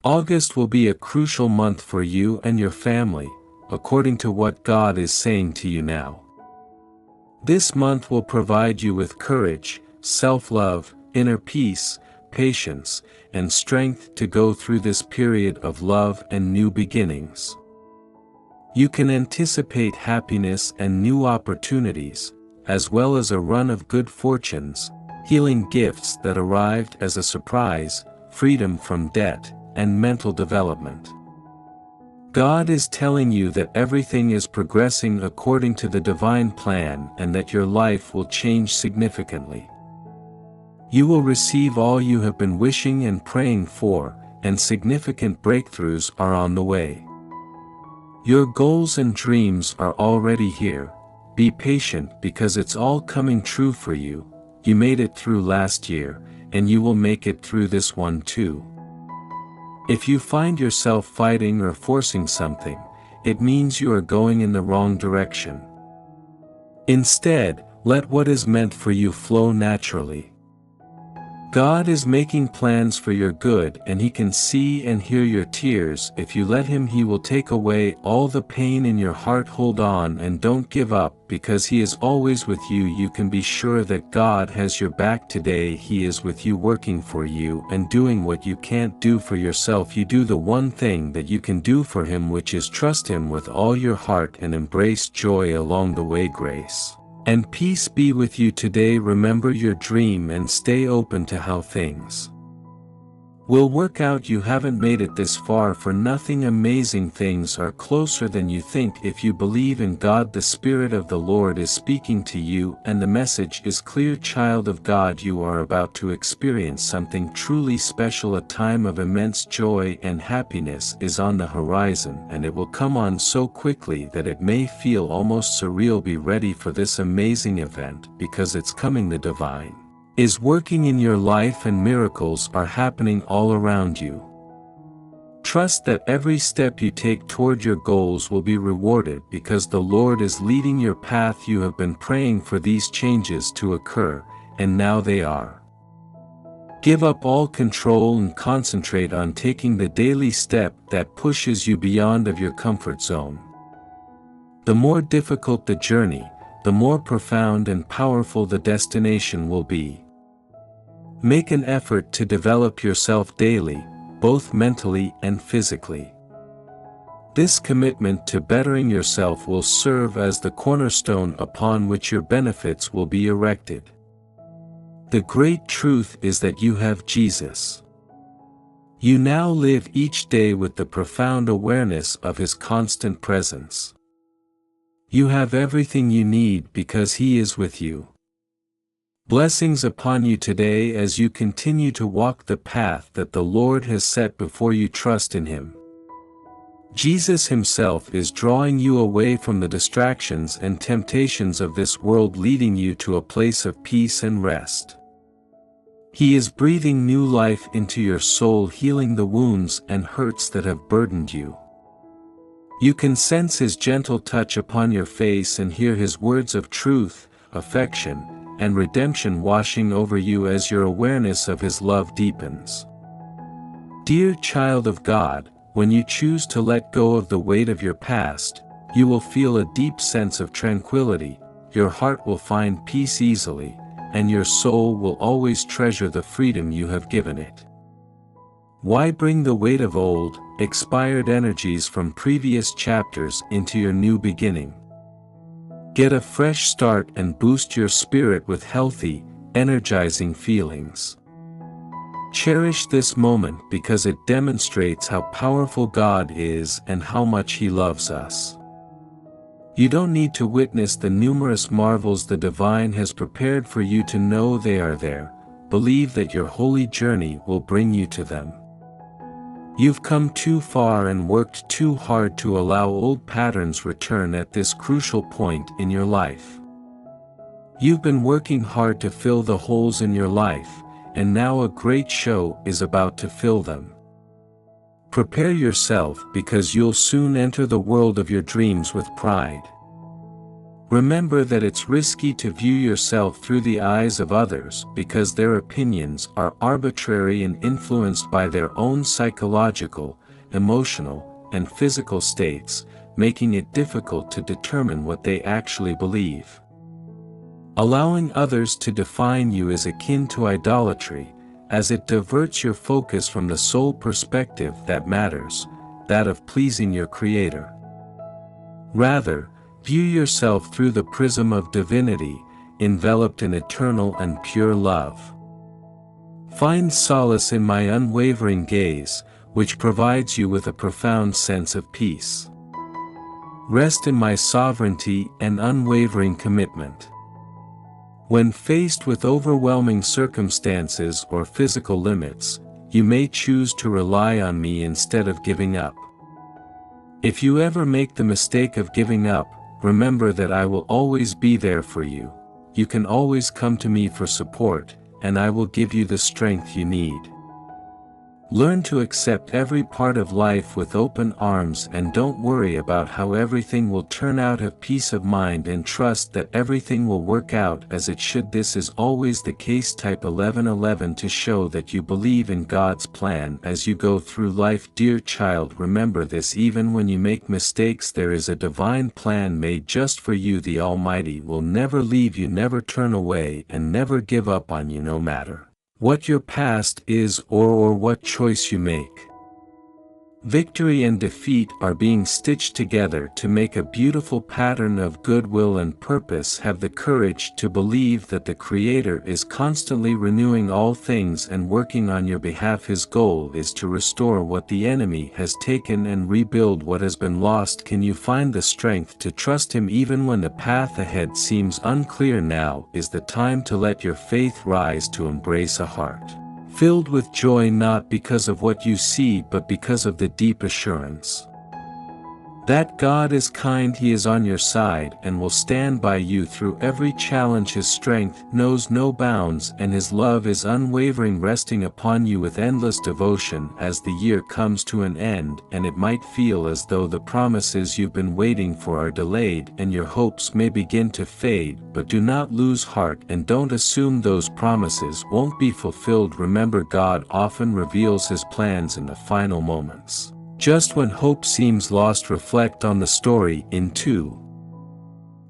August will be a crucial month for you and your family, according to what God is saying to you now. This month will provide you with courage, self-love, inner peace, patience, and strength to go through this period of love and new beginnings. You can anticipate happiness and new opportunities, as well as a run of good fortunes, healing gifts that arrived as a surprise, freedom from debt, and mental development. God is telling you that everything is progressing according to the divine plan and that your life will change significantly. You will receive all you have been wishing and praying for, and significant breakthroughs are on the way. Your goals and dreams are already here. Be patient because it's all coming true for you. You made it through last year, and you will make it through this one too. If you find yourself fighting or forcing something, it means you are going in the wrong direction. Instead, let what is meant for you flow naturally. God is making plans for your good, and He can see and hear your tears. If you let Him, He will take away all the pain in your heart. Hold on and don't give up, because He is always with you. You can be sure that God has your back today. He is with you, working for you and doing what you can't do for yourself. You do the one thing that you can do for Him, which is trust Him with all your heart and embrace joy along the way. Grace and peace be with you today. Remember your dream and stay open to how things will work out. You haven't made it this far for nothing. Amazing things are closer than you think. If you believe in God, the Spirit of the Lord is speaking to you, and the message is clear. Child of God, you are about to experience something truly special. A time of immense joy and happiness is on the horizon, and it will come on so quickly that it may feel almost surreal. Be ready for this amazing event, because it's coming. The divine is working in your life and miracles are happening all around you. Trust that every step you take toward your goals will be rewarded, because the Lord is leading your path. You have been praying for these changes to occur, and now they are. Give up all control and concentrate on taking the daily step that pushes you beyond of your comfort zone. The more difficult the journey, the more profound and powerful the destination will be. Make an effort to develop yourself daily, both mentally and physically. This commitment to bettering yourself will serve as the cornerstone upon which your benefits will be erected. The great truth is that you have Jesus. You now live each day with the profound awareness of His constant presence. You have everything you need because He is with you. Blessings upon you today as you continue to walk the path that the Lord has set before you. Trust in Him. Jesus Himself is drawing you away from the distractions and temptations of this world, leading you to a place of peace and rest. He is breathing new life into your soul, healing the wounds and hurts that have burdened you. You can sense His gentle touch upon your face and hear His words of truth, affection, and redemption washing over you as your awareness of His love deepens. Dear child of God, when you choose to let go of the weight of your past, you will feel a deep sense of tranquility. Your heart will find peace easily, and your soul will always treasure the freedom you have given it. Why bring the weight of old, expired energies from previous chapters into your new beginning? Get a fresh start and boost your spirit with healthy, energizing feelings. Cherish this moment because it demonstrates how powerful God is and how much He loves us. You don't need to witness the numerous marvels the divine has prepared for you to know they are there. Believe that your holy journey will bring you to them. You've come too far and worked too hard to allow old patterns return at this crucial point in your life. You've been working hard to fill the holes in your life, and now a great show is about to fill them. Prepare yourself because you'll soon enter the world of your dreams with pride. Remember that it's risky to view yourself through the eyes of others because their opinions are arbitrary and influenced by their own psychological, emotional, and physical states, making it difficult to determine what they actually believe. Allowing others to define you is akin to idolatry, as it diverts your focus from the sole perspective that matters, that of pleasing your Creator. Rather, view yourself through the prism of divinity, enveloped in eternal and pure love. Find solace in my unwavering gaze, which provides you with a profound sense of peace. Rest in my sovereignty and unwavering commitment. When faced with overwhelming circumstances or physical limits, you may choose to rely on me instead of giving up. If you ever make the mistake of giving up, remember that I will always be there for you. You can always come to me for support, and I will give you the strength you need. Learn to accept every part of life with open arms and don't worry about how everything will turn out. Have peace of mind and trust that everything will work out as it should. This is always the case. Type 1111 to show that you believe in God's plan as you go through life. Dear child, remember this: even when you make mistakes, there is a divine plan made just for you. The Almighty will never leave you, never turn away, and never give up on you, no matter what your past is or what choice you make. Victory and defeat are being stitched together to make a beautiful pattern of goodwill and purpose. Have the courage to believe that the Creator is constantly renewing all things and working on your behalf. His goal is to restore what the enemy has taken and rebuild what has been lost. Can you find the strength to trust Him even when the path ahead seems unclear? Now is the time to let your faith rise, to embrace a heart filled with joy, not because of what you see but because of the deep assurance that God is kind. He is on your side and will stand by you through every challenge. His strength knows no bounds and His love is unwavering, resting upon you with endless devotion. As the year comes to an end and it might feel as though the promises you've been waiting for are delayed and your hopes may begin to fade, but do not lose heart and don't assume those promises won't be fulfilled. Remember, God often reveals His plans in the final moments. Just when hope seems lost, reflect on the story in 2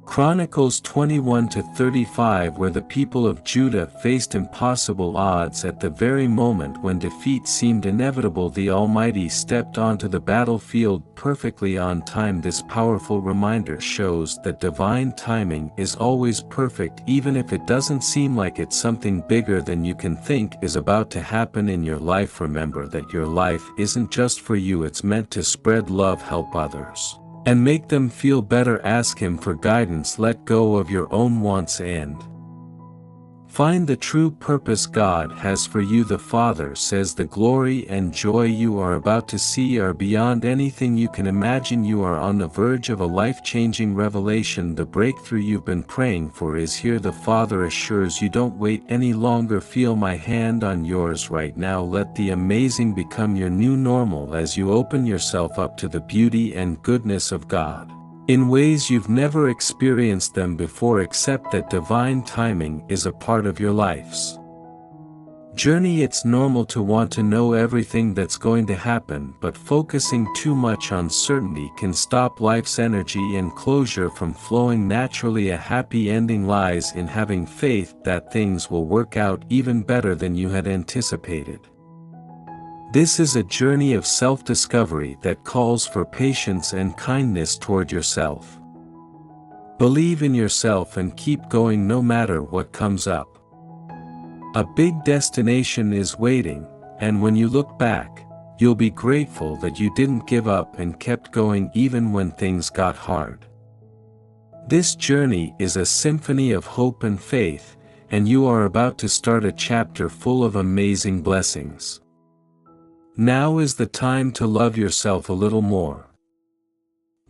Chronicles 21-35, where the people of Judah faced impossible odds. At the very moment when defeat seemed inevitable, the Almighty stepped onto the battlefield perfectly on time. This powerful reminder shows that divine timing is always perfect, even if it doesn't seem like it. Something bigger than you can think is about to happen in your life. Remember that your life isn't just for you, it's meant to spread love, help others, and make them feel better. Ask Him for guidance. Let go of your own wants and find the true purpose God has for you. The Father says the glory and joy you are about to see are beyond anything you can imagine. You are on the verge of a life-changing revelation. The breakthrough you've been praying for is here. The Father assures you, don't wait any longer. Feel my hand on yours right now. Let the amazing become your new normal as you open yourself up to the beauty and goodness of God in ways you've never experienced them before. Accept that divine timing is a part of your life's journey. It's normal to want to know everything that's going to happen, but focusing too much on certainty can stop life's energy and closure from flowing naturally. A happy ending lies in having faith that things will work out even better than you had anticipated. This is a journey of self-discovery that calls for patience and kindness toward yourself. Believe in yourself and keep going no matter what comes up. A big destination is waiting, and when you look back, you'll be grateful that you didn't give up and kept going even when things got hard. This journey is a symphony of hope and faith, and you are about to start a chapter full of amazing blessings. Now is the time to love yourself a little more.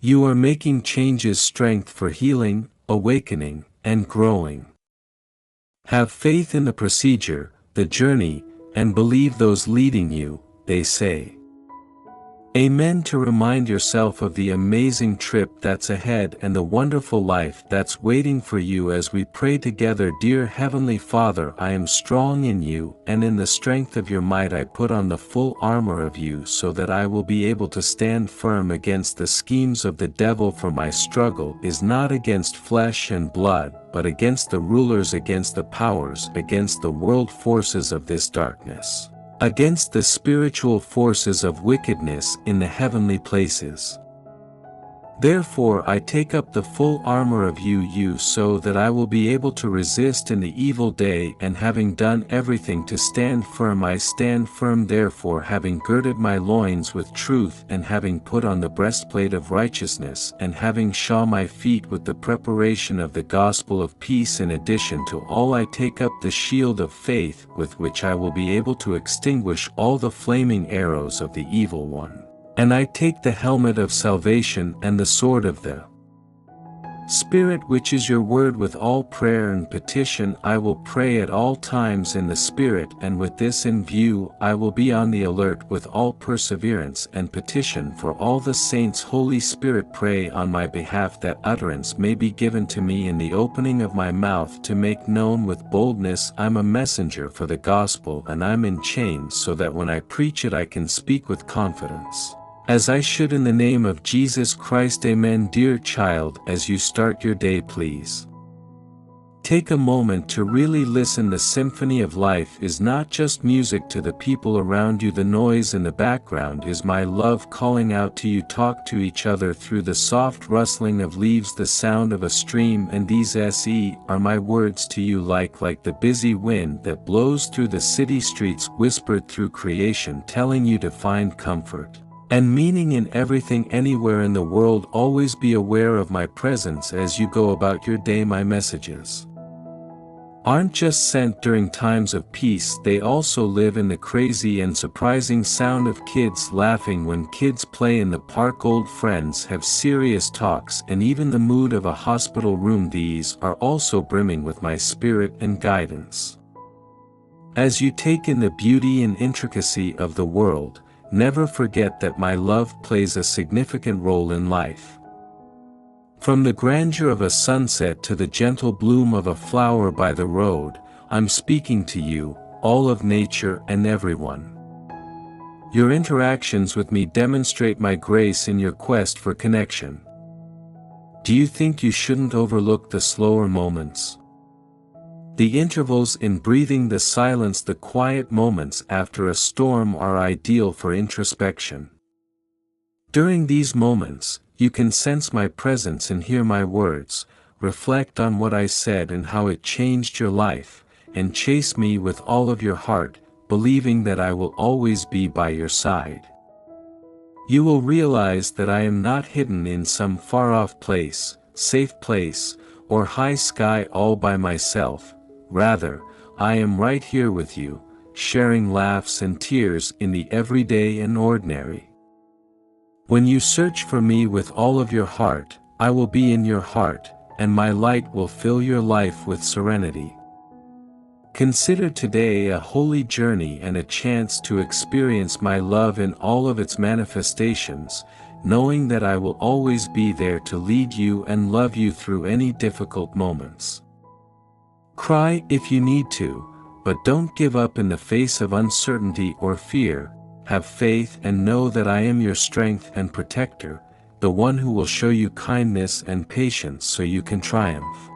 You are making changes, strength for healing, awakening, and growing. Have faith in the procedure, the journey, and believe those leading you, they say. Amen. To remind yourself of the amazing trip that's ahead and the wonderful life that's waiting for you as we pray together. Dear Heavenly Father, I am strong in you, and in the strength of your might I put on the full armor of you so that I will be able to stand firm against the schemes of the devil, for my struggle is not against flesh and blood, but against the rulers, against the powers, against the world forces of this darkness, against the spiritual forces of wickedness in the heavenly places. Therefore I take up the full armor of you so that I will be able to resist in the evil day, and having done everything to stand firm, I stand firm. Therefore, having girded my loins with truth, and having put on the breastplate of righteousness, and having shod my feet with the preparation of the gospel of peace, in addition to all I take up the shield of faith, with which I will be able to extinguish all the flaming arrows of the evil one. And I take the helmet of salvation and the sword of the Spirit, which is your word. With all prayer and petition I will pray at all times in the Spirit, and with this in view I will be on the alert with all perseverance and petition for all the saints. Holy Spirit, pray on my behalf that utterance may be given to me in the opening of my mouth to make known with boldness. I'm a messenger for the gospel, and I'm in chains so that when I preach it I can speak with confidence, as I should, in the name of Jesus Christ. Amen. Dear child, as you start your day, please take a moment to really listen. The symphony of life is not just music to the people around you. The noise in the background is my love calling out to you. Talk to each other through the soft rustling of leaves, the sound of a stream, and these are my words to you, like the busy wind that blows through the city streets, whispered through creation, telling you to find comfort and meaning in everything, anywhere in the world. Always be aware of my presence as you go about your day. My messages aren't just sent during times of peace, they also live in the crazy and surprising sound of kids laughing when kids play in the park, old friends have serious talks, and even the mood of a hospital room. These are also brimming with my spirit and guidance. As you take in the beauty and intricacy of the world, never forget that my love plays a significant role in life. From the grandeur of a sunset to the gentle bloom of a flower by the road, I'm speaking to you, all of nature and everyone. Your interactions with me demonstrate my grace in your quest for connection. Do you think you shouldn't overlook the slower moments? The intervals in breathing, the silence, the quiet moments after a storm are ideal for introspection. During these moments, you can sense my presence and hear my words, reflect on what I said and how it changed your life, and chase me with all of your heart, believing that I will always be by your side. You will realize that I am not hidden in some far-off place, safe place, or high sky all by myself. Rather, I am right here with you, sharing laughs and tears in the everyday and ordinary. When you search for me with all of your heart, I will be in your heart, and my light will fill your life with serenity. Consider today a holy journey and a chance to experience my love in all of its manifestations, knowing that I will always be there to lead you and love you through any difficult moments. Cry if you need to, but don't give up in the face of uncertainty or fear. Have faith and know that I am your strength and protector, the one who will show you kindness and patience so you can triumph.